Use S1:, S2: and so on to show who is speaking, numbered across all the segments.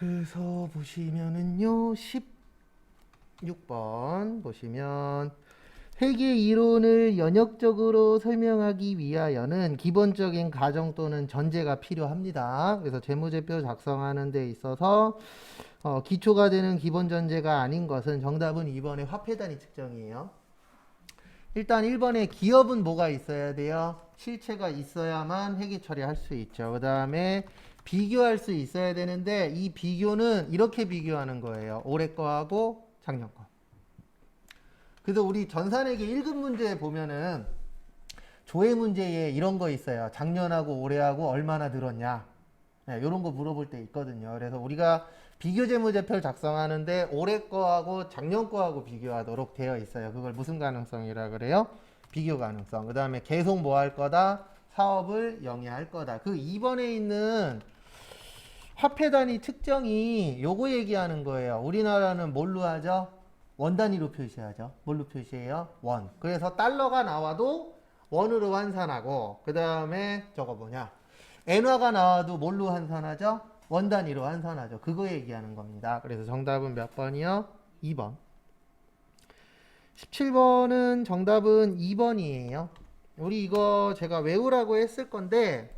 S1: 그래서 보시면은요 16번 보시면 회계 이론을 연역적으로 설명하기 위하여는 기본적인 가정 또는 전제가 필요합니다. 그래서 재무제표 작성하는 데 있어서 기초가 되는 기본 전제가 아닌 것은 정답은 2번의 화폐 단위 측정이에요. 일단 1번에 기업은 뭐가 있어야 돼요? 실체가 있어야만 회계 처리할 수 있죠. 그 다음에 비교할 수 있어야 되는데 이 비교는 이렇게 비교하는 거예요. 올해 거하고 작년 거. 그래서 우리 전산회계 1급 문제 보면은 조회 문제에 이런 거 있어요. 작년하고 올해하고 얼마나 늘었냐. 네, 이런 거 물어볼 때 있거든요. 그래서 우리가 비교재무제표를 작성하는데 올해 거하고 작년 거하고 비교하도록 되어 있어요. 그걸 무슨 가능성이라 그래요? 비교 가능성. 그 다음에 계속 뭐 할 거다? 사업을 영위할 거다. 그 2번에 있는 화폐 단위 측정이 요거 얘기하는 거예요. 우리나라는 뭘로 하죠? 원 단위로 표시하죠. 뭘로 표시해요? 원. 그래서 달러가 나와도 원으로 환산하고 그 다음에 저거 뭐냐? 엔화가 나와도 뭘로 환산하죠? 원 단위로 환산하죠. 그거 얘기하는 겁니다. 그래서 정답은 몇 번이요? 2번. 17번은 정답은 2번이에요. 우리 이거 제가 외우라고 했을 건데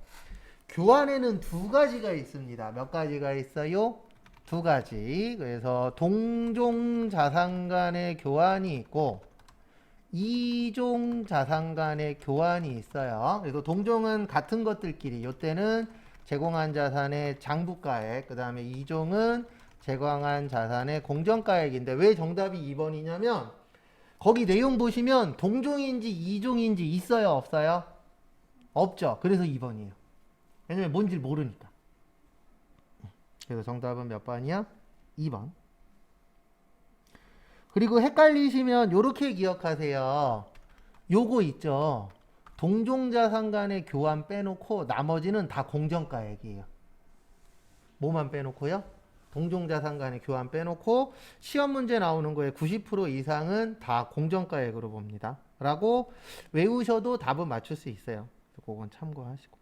S1: 교환에는 두 가지가 있습니다. 몇 가지가 있어요? 두 가지. 그래서 동종 자산 간의 교환이 있고 이종 자산 간의 교환이 있어요. 그래서 동종은 같은 것들끼리, 이때는 제공한 자산의 장부가액, 그 다음에 이종은 제공한 자산의 공정가액인데 왜 정답이 2번이냐면 거기 내용 보시면 동종인지 이종인지 있어요, 없어요? 없죠. 그래서 2번이에요. 왜냐면 뭔지 모르니까. 그래서 정답은 몇 번이야? 2번. 그리고 헷갈리시면 요렇게 기억하세요. 요거 있죠. 동종자산 간의 교환 빼놓고 나머지는 다 공정가액이에요. 뭐만 빼놓고요? 동종자산 간의 교환 빼놓고 시험 문제 나오는 거에 90% 이상은 다 공정가액으로 봅니다. 라고 외우셔도 답은 맞출 수 있어요. 그건 참고하시고.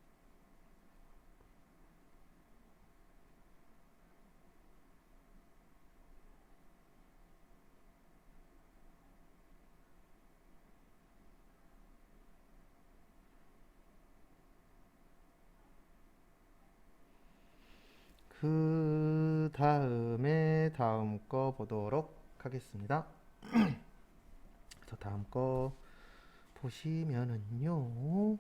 S1: 그 다음에 다음 거 보도록 하겠습니다. 그래서 다음 거 보시면은요.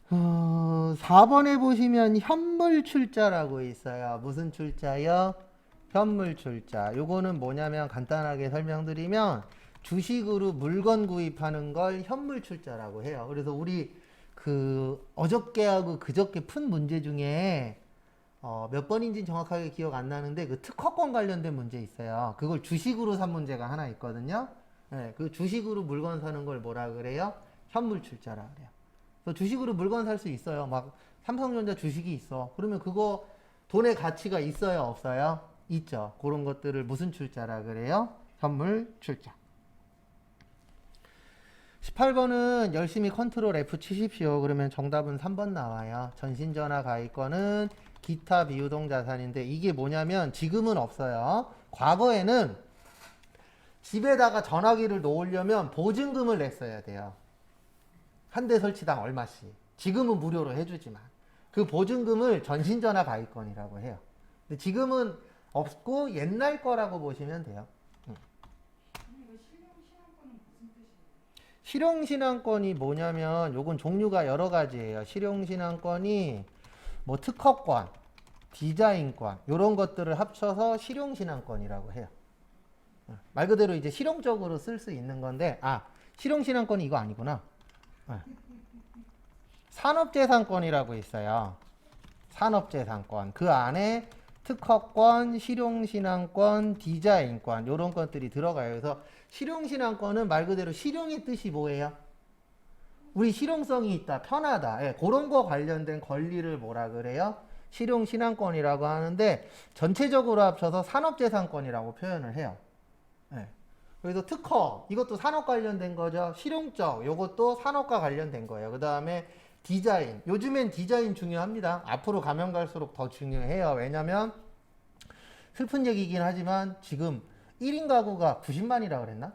S1: 4번에 보시면 현물 출자라고 있어요. 무슨 출자요? 현물 출자. 요거는 뭐냐면 간단하게 설명드리면 주식으로 물건 구입하는 걸 현물 출자라고 해요. 그래서 우리 그 어저께하고 그저께 푼 문제 중에 몇 번인지는 정확하게 기억 안 나는데 그 특허권 관련된 문제 있어요. 그걸 주식으로 산 문제가 하나 있거든요. 네, 그 주식으로 물건 사는 걸 뭐라 그래요? 현물 출자라 그래요. 그래서 주식으로 물건 살 수 있어요. 막 삼성전자 주식이 있어. 그러면 그거 돈의 가치가 있어요, 없어요? 있죠. 그런 것들을 무슨 출자라 그래요? 현물 출자. 18번은 열심히 컨트롤 F 치십시오. 그러면 정답은 3번 나와요. 전신전화 가입권은 기타 비유동 자산인데 이게 뭐냐면 지금은 없어요. 과거에는 집에다가 전화기를 놓으려면 보증금을 냈어야 돼요. 한 대 설치당 얼마씩. 지금은 무료로 해주지만 그 보증금을 전신전화 가입권이라고 해요. 근데 지금은 없고 옛날 거라고 보시면 돼요. 실용신앙권이 뭐냐면 요건 종류가 여러 가지예요. 실용신앙권이 뭐 특허권, 디자인권 이런 것들을 합쳐서 실용신앙권이라고 해요. 말 그대로 이제 실용적으로 쓸 수 있는 건데 실용신앙권이 이거 아니구나. 산업재산권이라고 있어요. 산업재산권. 그 안에 특허권, 실용신앙권, 디자인권 이런 것들이 들어가요. 그래서 실용신앙권은 말 그대로 실용의 뜻이 뭐예요? 우리 실용성이 있다, 편하다. 예, 그런 거 관련된 권리를 뭐라 그래요? 실용신앙권이라고 하는데 전체적으로 합쳐서 산업재산권이라고 표현을 해요. 예. 그래서 특허, 이것도 산업 관련된 거죠. 실용적, 이것도 산업과 관련된 거예요. 그 다음에 디자인. 요즘엔 디자인 중요합니다. 앞으로 가면 갈수록 더 중요해요. 왜냐면 슬픈 얘기긴 하지만 지금 1인 가구가 90만이라 그랬나?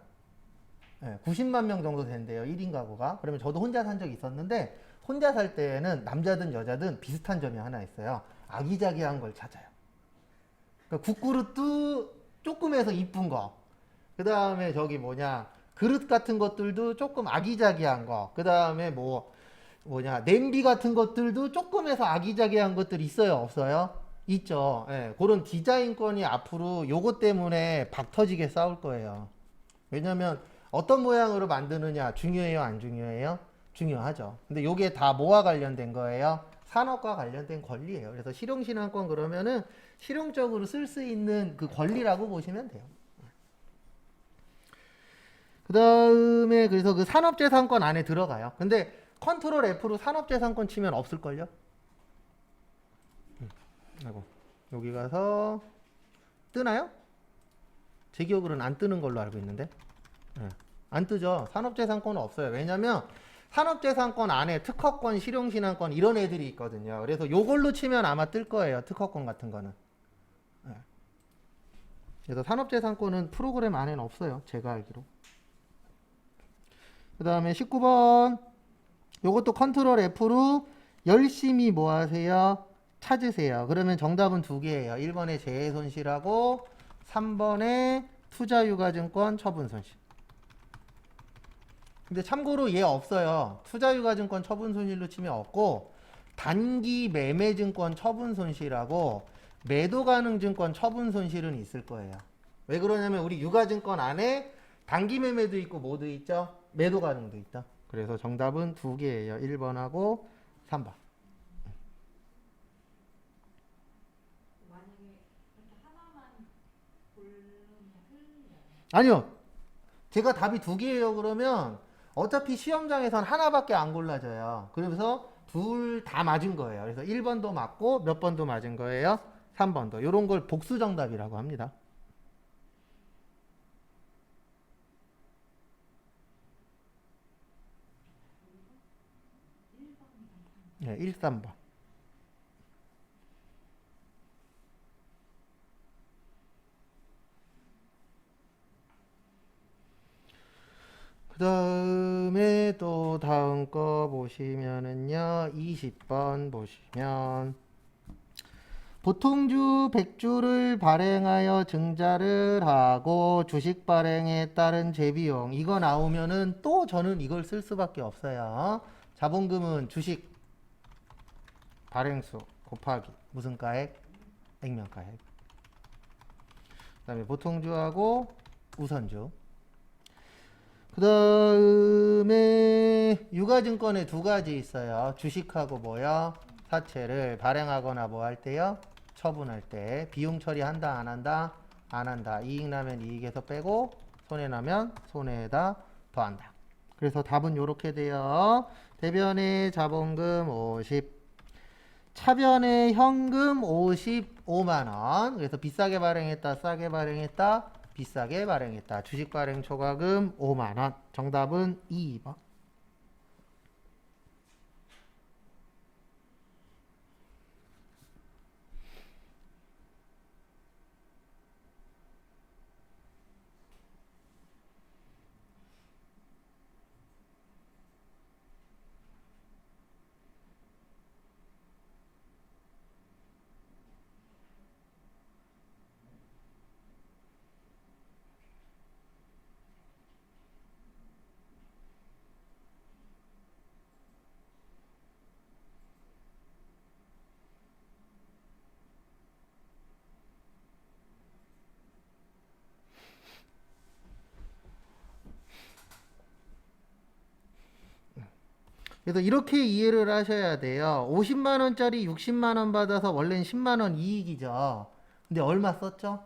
S1: 네, 90만 명 정도 된대요. 1인 가구가. 그러면 저도 혼자 산 적이 있었는데 혼자 살 때에는 남자든 여자든 비슷한 점이 하나 있어요. 아기자기한 걸 찾아요. 그러니까 국그릇도 조금 해서 이쁜 거. 그 다음에 저기 뭐냐 그릇 같은 것들도 조금 아기자기한 거. 그 다음에 냄비 같은 것들도 조금 해서 아기자기한 것들이 있어요, 없어요? 있죠. 예, 그런 디자인권이 앞으로 요것 때문에 박 터지게 싸울 거예요. 왜냐면 어떤 모양으로 만드느냐 중요해요, 안 중요해요? 중요하죠. 근데 요게 다 뭐와 관련된 거예요? 산업과 관련된 권리예요. 그래서 실용신안권 그러면은 실용적으로 쓸 수 있는 그 권리라고 보시면 돼요. 그 다음에 그래서 그 산업재산권 안에 들어가요. 근데 컨트롤 F로 산업재산권 치면 없을걸요? 아이고, 여기 가서 뜨나요? 제 기억으로는 안 뜨는 걸로 알고 있는데. 네. 안 뜨죠. 산업재산권은 없어요. 왜냐면 산업재산권 안에 특허권, 실용신안권 이런 애들이 있거든요. 그래서 요걸로 치면 아마 뜰 거예요. 특허권 같은 거는. 네. 그래서 산업재산권은 프로그램 안에는 없어요. 제가 알기로. 그 다음에 19번. 요것도 컨트롤 F로 열심히 뭐 하세요? 찾으세요. 그러면 정답은 두 개예요. 1번에 재해손실하고 3번에 투자유가증권 처분손실. 근데 참고로 얘 없어요. 투자유가증권 처분손실로 치면 없고 단기 매매증권 처분손실하고 매도가능증권 처분손실은 있을 거예요. 왜 그러냐면 우리 유가증권 안에 단기 매매도 있고 뭐도 있죠? 매도가능도 있다. 그래서 정답은 두 개예요. 1번하고 3번. 아니요. 제가 답이 두 개예요. 그러면 어차피 시험장에선 하나밖에 안 골라져요. 그래서 둘 다 맞은 거예요. 그래서 1번도 맞고 몇 번도 맞은 거예요? 3번도. 이런 걸 복수 정답이라고 합니다. 네, 1, 3번. 그 다음에 또 다음 거 보시면은요. 20번 보시면 보통주 100주를 발행하여 증자를 하고 주식 발행에 따른 재비용 이거 나오면은 또 저는 이걸 쓸 수밖에 없어요. 자본금은 주식 발행수 곱하기 무슨 가액? 액면가액. 그 다음에 보통주하고 우선주. 그 다음에 유가증권에 두 가지 있어요. 주식하고 뭐요? 사채를 발행하거나 뭐 할 때요? 처분할 때. 비용 처리한다 안 한다? 안 한다. 이익 나면 이익에서 빼고 손해 나면 손해에다 더한다. 그래서 답은 이렇게 돼요. 대변의 자본금 50, 차변의 현금 55만원. 그래서 비싸게 발행했다, 싸게 발행했다, 비싸게 발행했다. 주식 발행 초과금 5만원. 정답은 2번. 그래서 이렇게 이해를 하셔야 돼요. 50만원짜리 60만원 받아서 원래는 10만원 이익이죠. 근데 얼마 썼죠?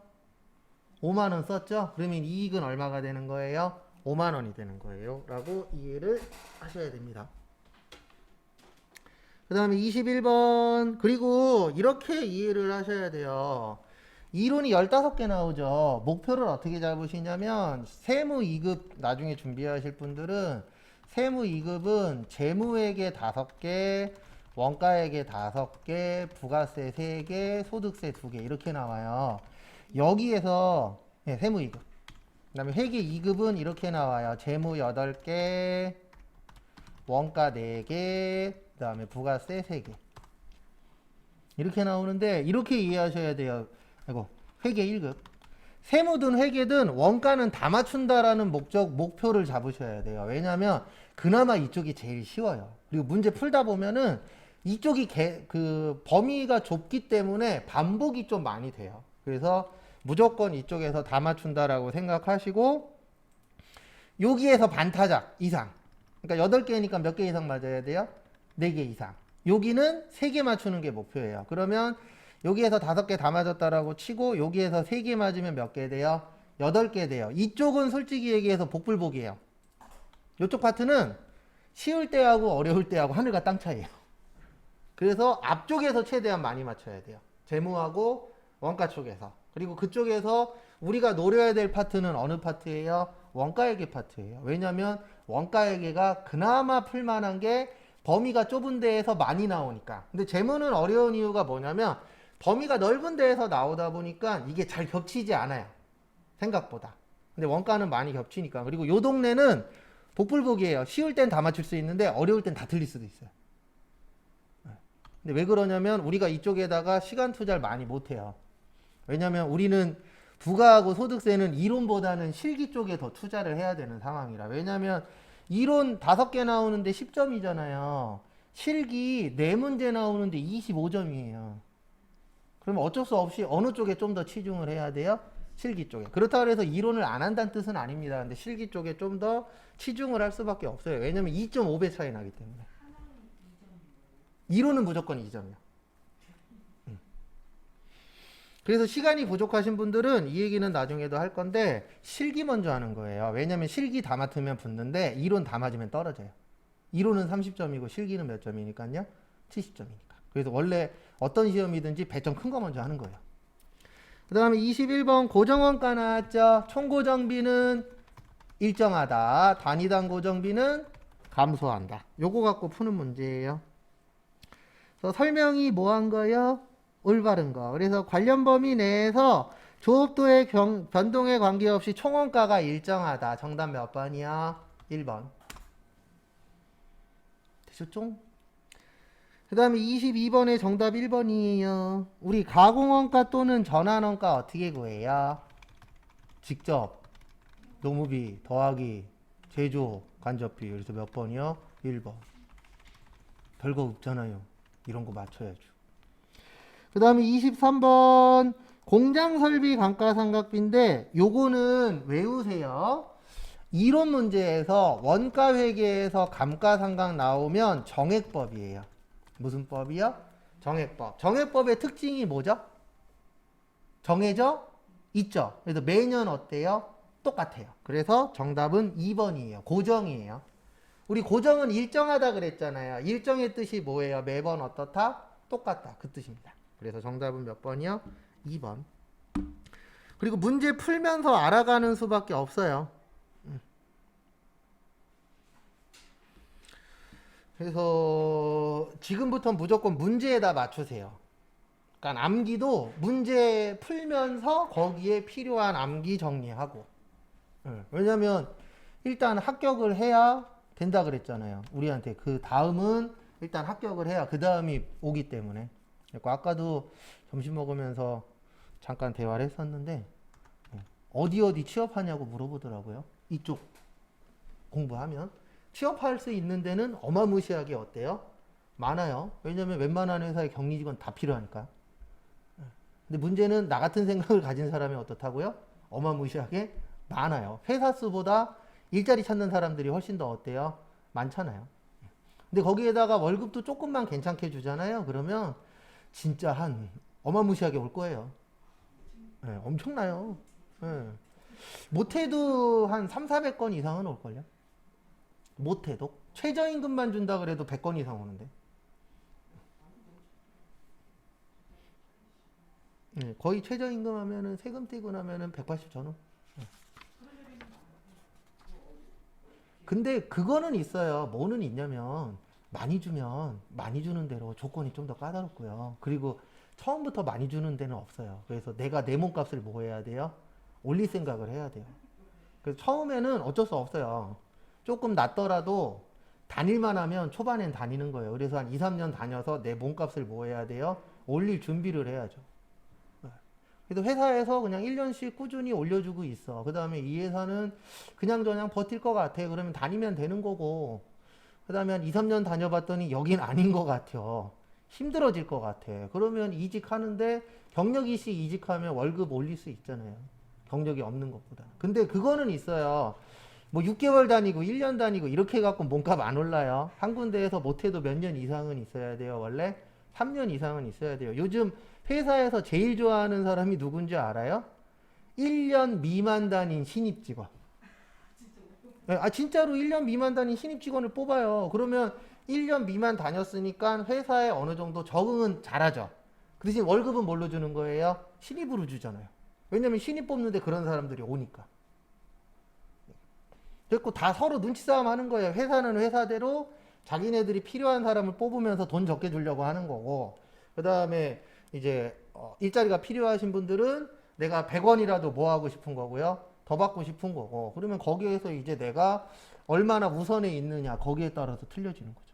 S1: 5만원 썼죠? 그러면 이익은 얼마가 되는 거예요? 5만원이 되는 거예요. 라고 이해를 하셔야 됩니다. 그 다음에 21번. 그리고 이렇게 이해를 하셔야 돼요. 이론이 15개 나오죠. 목표를 어떻게 잡으시냐면 세무 2급 나중에 준비하실 분들은 세무 2급은 재무회계 5개, 원가회계 5개, 부가세 3개, 소득세 2개 이렇게 나와요. 여기에서 세무 2급. 그다음에 회계 2급은 이렇게 나와요. 재무 8개, 원가 4개, 그다음에 부가세 3개. 이렇게 나오는데 이렇게 이해하셔야 돼요. 아이고, 회계 1급. 세무든 회계든 원가는 다 맞춘다라는 목표를 잡으셔야 돼요. 왜냐하면 그나마 이쪽이 제일 쉬워요. 그리고 문제 풀다 보면은 이쪽이 그 범위가 좁기 때문에 반복이 좀 많이 돼요. 그래서 무조건 이쪽에서 다 맞춘다라고 생각하시고 여기에서 반타작 이상. 그러니까 8개니까 몇 개 이상 맞아야 돼요? 4개 이상. 여기는 3개 맞추는 게 목표예요. 그러면 여기에서 5개 다 맞았다라고 치고 여기에서 3개 맞으면 몇 개 돼요? 8개 돼요. 이쪽은 솔직히 얘기해서 복불복이에요. 이쪽 파트는 쉬울 때하고 어려울 때하고 하늘과 땅 차이예요. 그래서 앞쪽에서 최대한 많이 맞춰야 돼요. 재무하고 원가 쪽에서. 그리고 그쪽에서 우리가 노려야 될 파트는 어느 파트예요? 원가회계 파트예요. 왜냐하면 원가회계가 그나마 풀만한 게 범위가 좁은 데에서 많이 나오니까. 근데 재무는 어려운 이유가 뭐냐면 범위가 넓은 데에서 나오다 보니까 이게 잘 겹치지 않아요. 생각보다. 근데 원가는 많이 겹치니까. 그리고 요 동네는 복불복이에요. 쉬울 땐 다 맞출 수 있는데 어려울 땐 다 틀릴 수도 있어요. 근데 왜 그러냐면 우리가 이쪽에다가 시간 투자를 많이 못해요. 왜냐면 우리는 부가하고 소득세는 이론보다는 실기 쪽에 더 투자를 해야 되는 상황이라. 왜냐면 이론 5개 나오는데 10점이잖아요. 실기 4문제 나오는데 25점이에요. 그러면 어쩔 수 없이 어느 쪽에 좀 더 치중을 해야 돼요? 실기 쪽에. 그렇다고 해서 이론을 안 한다는 뜻은 아닙니다. 근데 실기 쪽에 좀 더 치중을 할 수밖에 없어요. 왜냐면 2.5배 차이 나기 때문에. 이론은 무조건 2점이요. 그래서 시간이 부족하신 분들은 이 얘기는 나중에도 할 건데 실기 먼저 하는 거예요. 왜냐면 실기 다 맡으면 붙는데 이론 다 맞으면 떨어져요. 이론은 30점이고 실기는 몇 점이니까요? 70점이니까. 그래서 원래 어떤 시험이든지 배점 큰 거 먼저 하는 거예요. 그 다음에 21번 고정원가 나왔죠. 총고정비는 일정하다. 단위당 고정비는 감소한다. 요거 갖고 푸는 문제예요. 그래서 설명이 뭐 한 거예요? 올바른 거. 그래서 관련 범위 내에서 조업도의 변동에 관계없이 총원가가 일정하다. 정답 몇 번이야? 1번. 되셨죠? 그 다음에 22번의 정답 1번이에요. 우리 가공원가 또는 전환원가 어떻게 구해요? 직접 노무비 더하기 제조 간접비. 그래서 몇 번이요? 1번. 별거 없잖아요. 이런 거 맞춰야죠. 그 다음에 23번 공장설비 감가상각비인데 요거는 외우세요. 이론 문제에서 원가회계에서 감가상각 나오면 정액법이에요. 무슨 법이요? 정액법. 정액법의 특징이 뭐죠? 정해져 있죠. 그래서 매년 어때요? 똑같아요. 그래서 정답은 2번이에요. 고정이에요. 우리 고정은 일정하다 그랬잖아요. 일정의 뜻이 뭐예요? 매번 어떻다? 똑같다. 그 뜻입니다. 그래서 정답은 몇 번이요? 2번. 그리고 문제 풀면서 알아가는 수밖에 없어요. 그래서 지금부터 무조건 문제에다 맞추세요. 그러니까 암기도 문제 풀면서 거기에 필요한 암기 정리하고. 왜냐면 일단 합격을 해야 된다 그랬잖아요. 우리한테 그 다음은 일단 합격을 해야 그 다음이 오기 때문에. 아까도 점심 먹으면서 잠깐 대화를 했었는데 어디 취업하냐고 물어보더라고요. 이쪽 공부하면 취업할 수 있는 데는 어마무시하게 어때요? 많아요. 왜냐면 웬만한 회사에 격리 직원 다 필요하니까. 근데 문제는 나 같은 생각을 가진 사람이 어떻다고요? 어마무시하게 많아요. 회사 수보다 일자리 찾는 사람들이 훨씬 더 어때요? 많잖아요. 근데 거기에다가 월급도 조금만 괜찮게 주잖아요. 그러면 진짜 한 어마무시하게 올 거예요. 네, 엄청나요. 네. 못해도 한 3, 400건 이상은 올걸요. 못해도. 최저임금만 준다 그래도 100건 이상 오는데. 네, 거의 최저임금 하면은 세금 떼고 나면은 180 전후. 네. 근데 그거는 있어요. 뭐는 있냐면 많이 주면 많이 주는 대로 조건이 좀 더 까다롭고요. 그리고 처음부터 많이 주는 데는 없어요. 그래서 내가 내 몸값을 뭐 해야 돼요? 올릴 생각을 해야 돼요. 그래서 처음에는 어쩔 수 없어요. 조금 낮더라도 다닐만 하면 초반엔 다니는 거예요. 그래서 한 2, 3년 다녀서 내 몸값을 뭐 해야 돼요? 올릴 준비를 해야죠. 그래서 회사에서 그냥 1년씩 꾸준히 올려주고 있어. 그 다음에 이 회사는 그냥 버틸 것 같아. 그러면 다니면 되는 거고. 그 다음에 한 2, 3년 다녀봤더니 여긴 아닌 것 같아. 힘들어질 것 같아. 그러면 이직하는데 경력 이시 이직하면 월급 올릴 수 있잖아요. 경력이 없는 것보다. 근데 그거는 있어요. 뭐 6개월 다니고 1년 다니고 이렇게 해갖고 몸값 안 올라요. 한 군데에서 못해도 몇 년 이상은 있어야 돼요. 원래 3년 이상은 있어야 돼요. 요즘 회사에서 제일 좋아하는 사람이 누군지 알아요? 1년 미만 다닌 신입 직원. 아, 진짜로 1년 미만 다닌 신입 직원을 뽑아요. 그러면 1년 미만 다녔으니까 회사에 어느 정도 적응은 잘하죠. 그 대신 월급은 뭘로 주는 거예요? 신입으로 주잖아요. 왜냐면 신입 뽑는데 그런 사람들이 오니까. 그래서 다 서로 눈치 싸움 하는 거예요. 회사는 회사대로 자기네들이 필요한 사람을 뽑으면서 돈 적게 주려고 하는 거고, 그 다음에 이제 일자리가 필요하신 분들은 내가 100원이라도 뭐 하고 싶은 거고요. 더 받고 싶은 거고. 그러면 거기에서 이제 내가 얼마나 우선에 있느냐 거기에 따라서 틀려지는 거죠.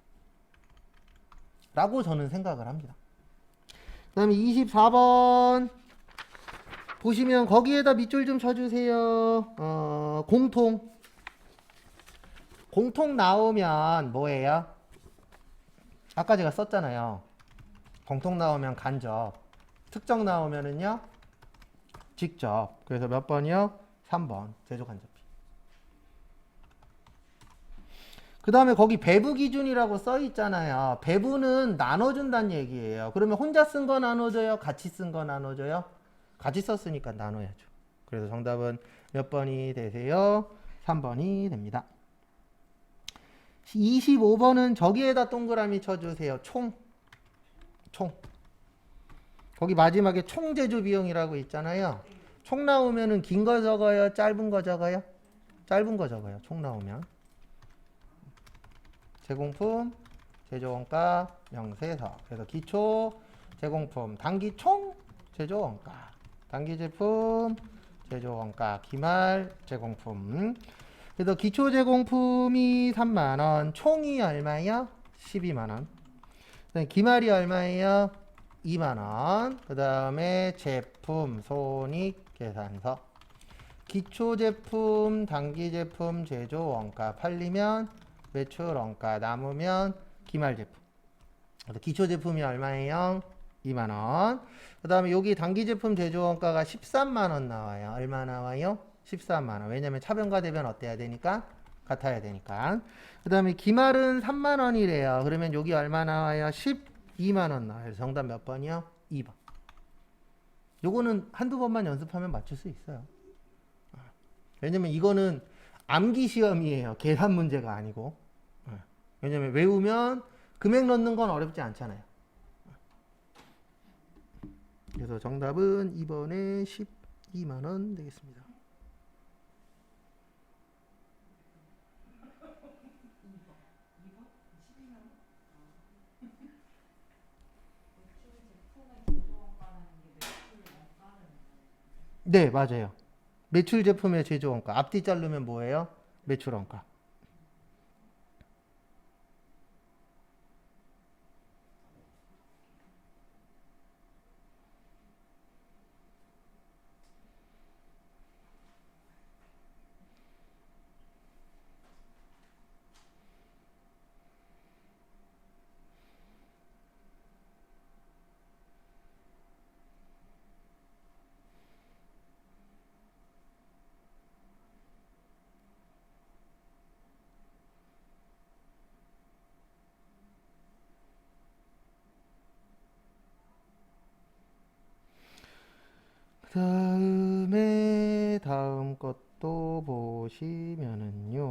S1: 라고 저는 생각을 합니다. 그 다음에 24번 보시면 거기에다 밑줄 좀 쳐주세요. 공통 나오면 뭐예요? 아까 제가 썼잖아요. 공통 나오면 간접, 특정 나오면은요 직접. 그래서 몇 번이요? 3번 제조 간접비. 그 다음에 거기 배부 기준이라고 써 있잖아요. 배부는 나눠준다는 얘기예요. 그러면 혼자 쓴 거 나눠줘요? 같이 쓴 거 나눠줘요? 같이 썼으니까 나눠야죠. 그래서 정답은 몇 번이 되세요? 3번이 됩니다. 25번은 저기에다 동그라미 쳐주세요. 총. 거기 마지막에 총 제조 비용이라고 있잖아요. 총 나오면은 긴 거 적어요? 짧은 거 적어요? 짧은 거 적어요. 총 나오면. 제공품, 제조원가, 명세서. 그래서 기초, 제공품, 단기 총, 제조원가. 단기 제품, 제조원가, 기말, 제공품. 그래서 기초 제공품이 3만원, 총이 얼마예요? 12만원. 기말이 얼마예요? 2만원. 그 다음에 제품, 손익, 계산서. 기초 제품, 단기 제품, 제조 원가 팔리면 매출 원가 남으면 기말 제품. 기초 제품이 얼마예요? 2만원. 그 다음에 여기 단기 제품 제조 원가가 13만원 나와요. 얼마 나와요? 13만원. 왜냐면 차변과 대변 어때야 되니까? 같아야 되니까. 그 다음에 기말은 3만원이래요. 그러면 여기 얼마 나와요? 12만원 나와요. 정답 몇 번이요? 2번. 요거는 한두 번만 연습하면 맞출 수 있어요. 왜냐면 이거는 암기 시험이에요. 계산 문제가 아니고. 왜냐면 외우면 금액 넣는 건 어렵지 않잖아요. 그래서 정답은 2번에 12만원 되겠습니다. 네, 맞아요. 매출 제품의 제조 원가. 앞뒤 자르면 뭐예요? 매출 원가. 다음 것도 보시면은요.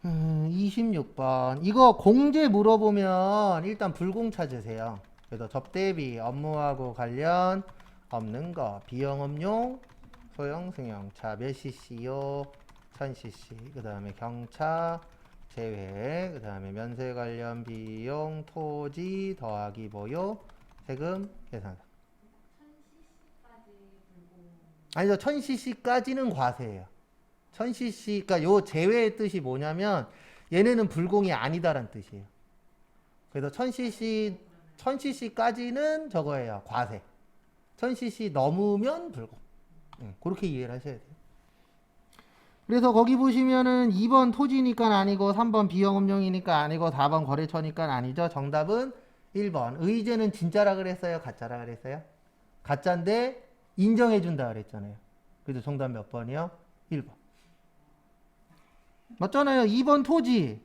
S1: 26번. 이거 공제 물어보면 일단 불공 찾으세요. 그래서 접대비, 업무하고 관련 없는 거, 비영업용 소형 승용차 몇 cc요? 1000cc. 그 다음에 경차 제외. 그 다음에 면세 관련 비용 토지 더하기 뭐요? 세금 계산. 아니죠. 1000cc까지는 과세예요. 1000cc, 그러니까 요 제외의 뜻이 뭐냐면 얘네는 불공이 아니다란 뜻이에요. 그래서 1000cc까지는 저거예요. 과세. 1000cc 넘으면 불공. 그렇게 이해를 하셔야 돼요. 그래서 거기 보시면은 2번 토지니까 아니고 3번 비용업용이니까 아니고 4번 거래처니까 아니죠. 정답은 1번. 의제는 진짜라 그랬어요? 가짜라 그랬어요? 가짜인데 인정해준다 그랬잖아요. 그래서 정답 몇 번이요? 1번. 맞잖아요. 2번 토지.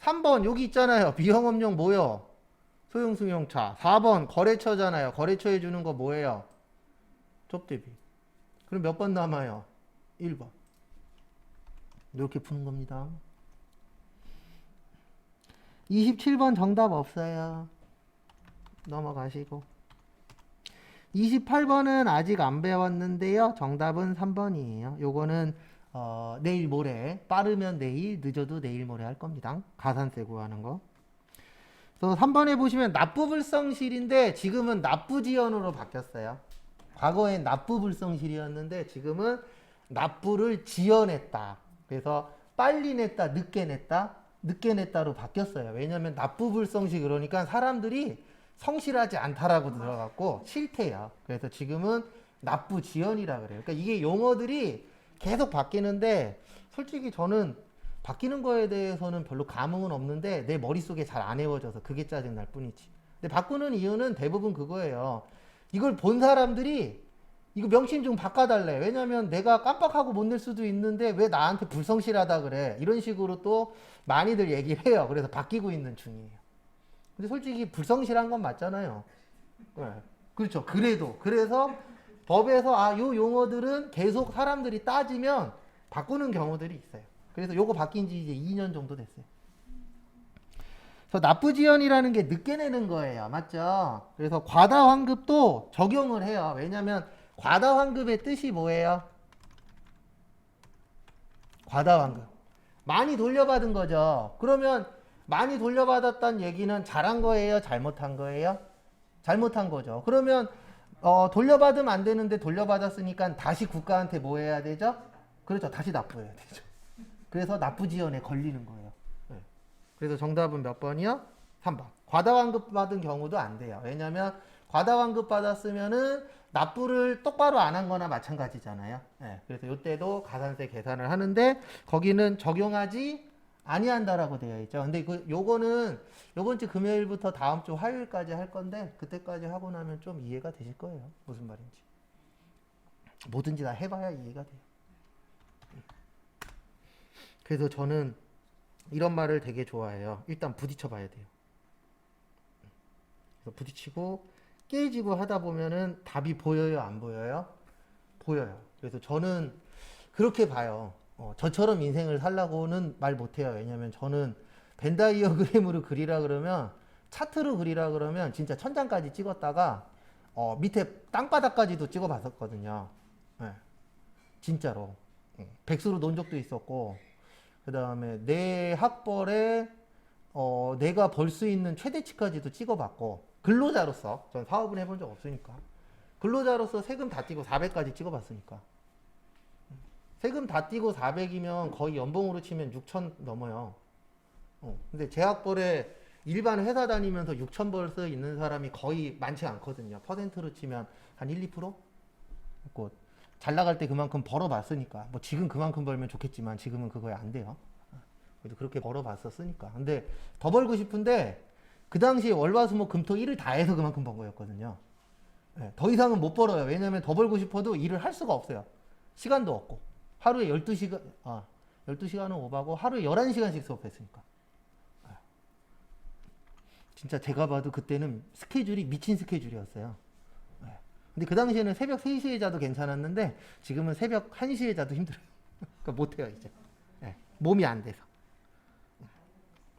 S1: 3번 여기 있잖아요. 비용업용 뭐요? 소형승용차. 4번 거래처잖아요. 거래처 해주는 거 뭐예요? 접대비. 그럼 몇 번 남아요? 1번. 이렇게 푸는 겁니다. 27번 정답 없어요. 넘어가시고. 28번은 아직 안 배웠는데요. 정답은 3번이에요. 요거는 내일 모레, 빠르면 내일, 늦어도 내일 모레 할 겁니다. 가산세 구하는 거. 그래서 3번에 보시면 납부불성실인데 지금은 납부지연으로 바뀌었어요. 과거엔 납부불성실이었는데 지금은 납부를 지연했다. 그래서 빨리 냈다, 늦게 냈다, 늦게 냈다로 바뀌었어요. 왜냐하면 납부불성실 그러니까 사람들이 성실하지 않다라고 들어갔고 싫대요. 그래서 지금은 납부지연이라 그래요. 그러니까 이게 용어들이 계속 바뀌는데 솔직히 저는 바뀌는 거에 대해서는 별로 감흥은 없는데 내 머릿속에 잘 안 외워져서 그게 짜증날 뿐이지. 근데 바꾸는 이유는 대부분 그거예요. 이걸 본 사람들이 이거 명칭 좀 바꿔달래. 왜냐면 내가 깜빡하고 못 낼 수도 있는데 왜 나한테 불성실하다 그래. 이런 식으로 또 많이들 얘기를 해요. 그래서 바뀌고 있는 중이에요. 근데 솔직히 불성실한 건 맞잖아요. 네. 그렇죠. 그래서 법에서 요 용어들은 계속 사람들이 따지면 바꾸는 경우들이 있어요. 그래서 요거 바뀐 지 이제 2년 정도 됐어요. 그래서 납부지연이라는 게 늦게 내는 거예요. 맞죠? 그래서 과다환급도 적용을 해요. 왜냐면 과다환급의 뜻이 뭐예요? 과다환급. 많이 돌려받은 거죠. 그러면 많이 돌려받았다는 얘기는 잘한 거예요? 잘못한 거예요? 잘못한 거죠. 그러면 돌려받으면 안 되는데 돌려받았으니까 다시 국가한테 뭐 해야 되죠? 그렇죠. 다시 납부해야 되죠. 그래서 납부지연에 걸리는 거예요. 네. 그래서 정답은 몇 번이요? 3번. 과다환급 받은 경우도 안 돼요. 왜냐면 과다환급 받았으면은 납부를 똑바로 안 한 거나 마찬가지잖아요. 네. 그래서 이때도 가산세 계산을 하는데 거기는 적용하지 아니한다라고 되어 있죠. 근데 요거는 요번 주 금요일부터 다음 주 화요일까지 할 건데 그때까지 하고 나면 좀 이해가 되실 거예요. 무슨 말인지. 뭐든지 다 해봐야 이해가 돼요. 그래서 저는 이런 말을 되게 좋아해요. 일단 부딪혀 봐야 돼요. 그래서 부딪히고 깨지고 하다 보면은 답이 보여요, 안 보여요? 보여요. 그래서 저는 그렇게 봐요. 저처럼 인생을 살라고는 말 못해요. 왜냐면 저는 벤다이어그램으로 그리라 그러면 차트로 그리라 그러면 진짜 천장까지 찍었다가 밑에 땅바닥까지도 찍어봤었거든요. 네. 진짜로. 백수로 논 적도 있었고 그 다음에 내 학벌에 내가 벌 수 있는 최대치까지도 찍어봤고 근로자로서 전 사업은 해본 적 없으니까 근로자로서 세금 다 떼고 400까지 찍어봤으니까 세금 다 떼고 400이면 거의 연봉으로 치면 6천 넘어요. 근데 제 학벌에 일반 회사 다니면서 6천 벌 수 있는 사람이 거의 많지 않거든요. 퍼센트로 치면 한 1, 2%? 그 잘 나갈 때 그만큼 벌어봤으니까 뭐 지금 그만큼 벌면 좋겠지만 지금은 그거에 안 돼요. 그래도 그렇게 벌어봤었으니까. 근데 더 벌고 싶은데 그 당시에 월화수목금토 일을 다 해서 그만큼 번 거였거든요. 네, 더 이상은 못 벌어요. 왜냐면 더 벌고 싶어도 일을 할 수가 없어요. 시간도 없고 하루에 12시간 12시간은 오바고 하루에 11시간씩 수업했으니까. 진짜 제가 봐도 그때는 스케줄이 미친 스케줄이었어요. 근데 그 당시에는 새벽 3시에 자도 괜찮았는데 지금은 새벽 1시에 자도 힘들어요. 그러니까 못해요 이제. 네, 몸이 안 돼서.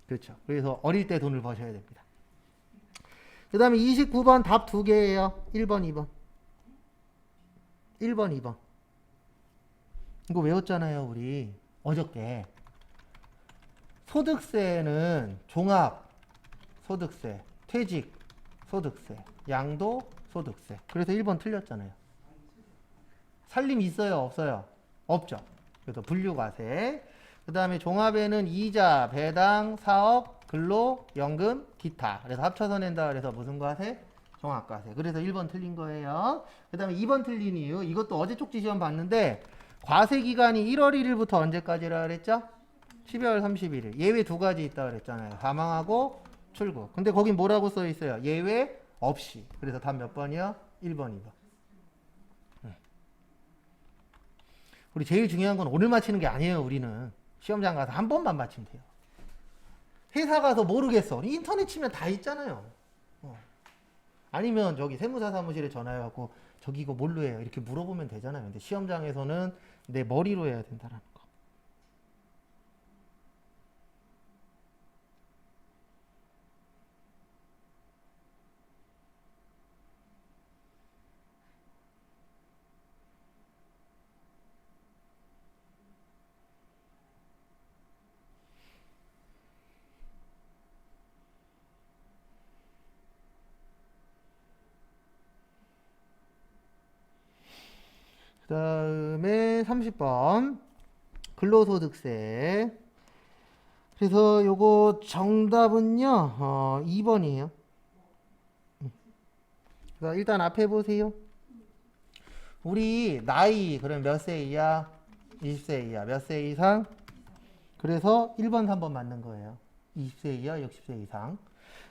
S1: 그렇죠. 그래서 어릴 때 돈을 버셔야 됩니다. 그 다음에 29번 답 2개예요. 1번, 2번. 1번, 2번. 이거 외웠잖아요, 우리. 어저께. 소득세는 종합 소득세, 퇴직 소득세, 양도 소득세. 그래서 1번 틀렸잖아요. 살림 있어요, 없어요? 없죠. 그래서 분류과세. 그 다음에 종합에는 이자, 배당, 사업, 근로, 연금, 기타. 그래서 합쳐서 낸다. 그래서 무슨 과세? 종합과세. 그래서 1번 틀린 거예요. 그 다음에 2번 틀린 이유. 이것도 어제 쪽지 시험 봤는데 과세 기간이 1월 1일부터 언제까지라 그랬죠? 12월 31일. 예외 두 가지 있다 그랬잖아요. 사망하고 출국. 근데 거긴 뭐라고 써 있어요? 예외 없이. 그래서 답 몇 번이요? 1번, 2번. 우리 제일 중요한 건 오늘 맞히는 게 아니에요. 우리는 시험장 가서 한 번만 맞히면 돼요. 회사 가서 모르겠어. 인터넷 치면 다 있잖아요. 아니면 저기 세무사 사무실에 전화해갖고 저기 이거 뭘로 해요? 이렇게 물어보면 되잖아요. 근데 시험장에서는 내 머리로 해야 된다라는 거. 그 다음에 30번 근로소득세. 그래서 요거 정답은요 2번이에요. 그래서 일단 앞에 보세요. 우리 나이 그럼 몇 세 이하? 20세 이하. 몇 세 이상? 그래서 1번 3번 맞는 거예요. 20세 이하 60세 이상.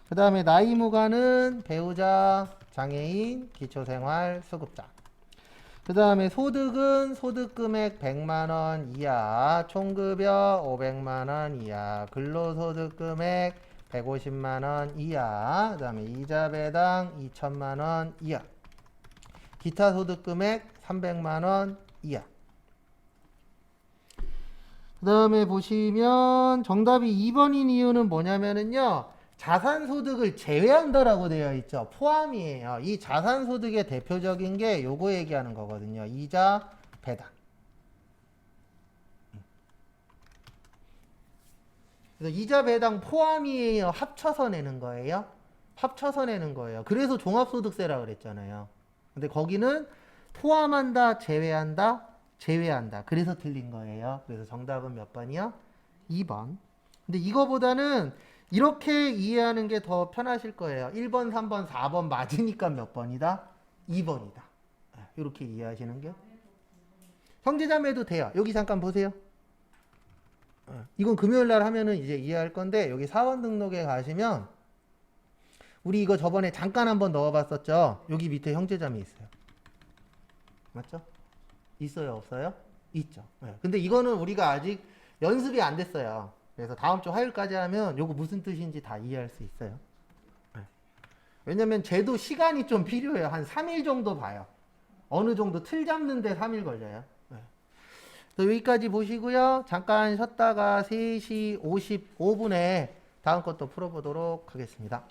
S1: 그 다음에 나이 무관은 배우자, 장애인, 기초생활, 수급자. 그 다음에 소득은 소득금액 100만원 이하, 총급여 500만원 이하, 근로소득금액 150만원 이하, 그 다음에 이자배당 2천만원 이하, 기타 소득금액 300만원 이하. 그 다음에 보시면 정답이 2번인 이유는 뭐냐면은요, 자산소득을 제외한다라고 되어 있죠. 포함이에요. 이 자산소득의 대표적인 게 요거 얘기하는 거거든요. 이자, 배당. 그래서 이자, 배당 포함이에요? 합쳐서 내는 거예요? 합쳐서 내는 거예요. 그래서 종합소득세라고 그랬잖아요. 근데 거기는 포함한다, 제외한다, 제외한다. 그래서 틀린 거예요. 그래서 정답은 몇 번이요? 2번. 근데 이거보다는 이렇게 이해하는 게 더 편하실 거예요. 1번, 3번, 4번 맞으니까 몇 번이다? 2번이다. 이렇게 이해하시는 게. 형제자매도 돼요. 여기 잠깐 보세요. 이건 금요일 날 하면은 이제 이해할 건데, 여기 사원 등록에 가시면 우리 이거 저번에 잠깐 한번 넣어봤었죠. 여기 밑에 형제자매 있어요. 맞죠? 있어요, 없어요? 있죠. 근데 이거는 우리가 아직 연습이 안 됐어요. 그래서 다음 주 화요일까지 하면 요거 무슨 뜻인지 다 이해할 수 있어요. 왜냐면 쟤도 시간이 좀 필요해요. 한 3일 정도 봐요. 어느 정도 틀 잡는데 3일 걸려요. 그래서 여기까지 보시고요. 잠깐 쉬었다가 3시 55분에 다음 것도 풀어보도록 하겠습니다.